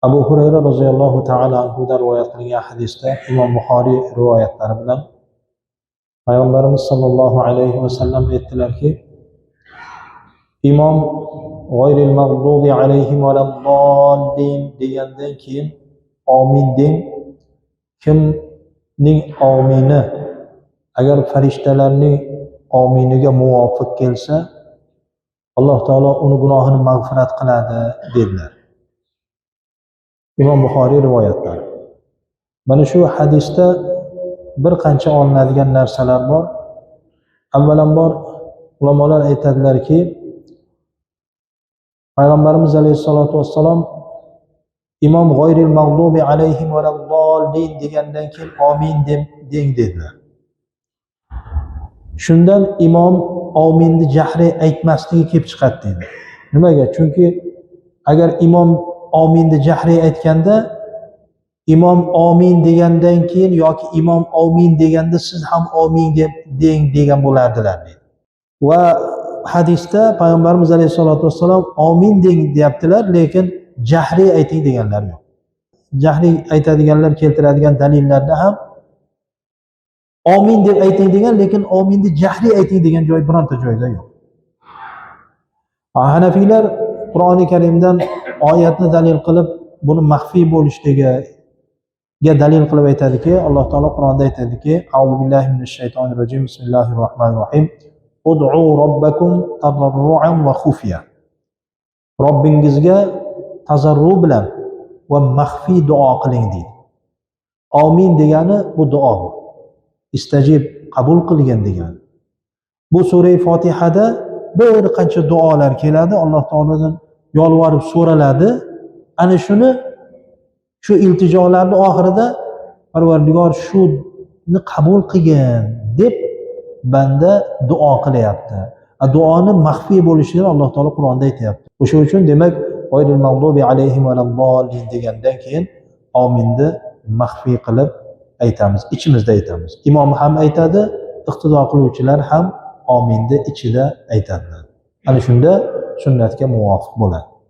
Abu Hurayra roziyallohu ta'ala anhudan rivoyat qilingan hadisda Imom Buxoriy rivoyatlari bilan Payg'ambarimiz sollallohu alayhi vasallam aytdilarki, imom g'oyril mag'dubi alayhim valaddallin degandan keyin omin deng. Kimning omini agar farishtalarning ominiga muvofiq kelsa, Alloh taolo uni gunohini mag'firat qiladi dedilar. Imom Buxoriy rivoyatlari. Mana shu hadisda bir qancha olinadigan narsalar bor. Avvalambor ulamolar aytadilarki, Payg'ambarimiz alayhisolatu vassalom imom g'oyril mag'dubi alayhim valaddallin degandan keyin omin deng dedilar. Shundan imom ominni jahriy aytmasligi kelib chiqadi dedi. Nimaga? Chunki agar imom ominni jahriy aytganda, imom omin degandan keyin yoki imom omin deganda siz ham omin deng degan bo'lardilar dedi. Va hadisda Payg'ambarimiz alayhisolatu vassalom omin deng deyaptilar, lekin jahriy ayting deganlar yo'q. Jahriy aytadiganlar keltiradigan dalillarda ham omin deb ayting degan, lekin ominni jahriy ayting degan joy bironta joyda yo'q. Hanafiylar Qur'oni Karimdan oyatni dalil qilib, buni maxfiy bo'lishligiga dalil qilib aytadiki, Alloh taolo Qur'onda aytadiki, A'udhu billahi minash shaytonir rojim. Bismillahir rohmanir rohim. Ud'u robbakum tadarruan va xufya. Robbingizga tazarru bilan va maxfiy duo qiling deydi. Amin degani bu duo. Istajib, qabul qilgan degani. Bu sura-i Fotihada bir qancha duolar keladi, Alloh taolodan yolvorib so'raladi. Ana shu iltijolarning oxirida Parvardigor shuni qabul qilgin deb banda duo qilyapti. Duoni maxfiy bo'lishini Alloh taolo Qur'onda aytayapti. O'sha uchun demak, g'oyril mag'dubi alayhim valaddallin degandan keyin ominni maxfiy qilib aytamiz, ichimizda aytamiz. Imom ham aytadi, iqtido qiluvchilar ham ominni ichida aytadilar. Ana shunda sunnatga muvofiq bo'ladi.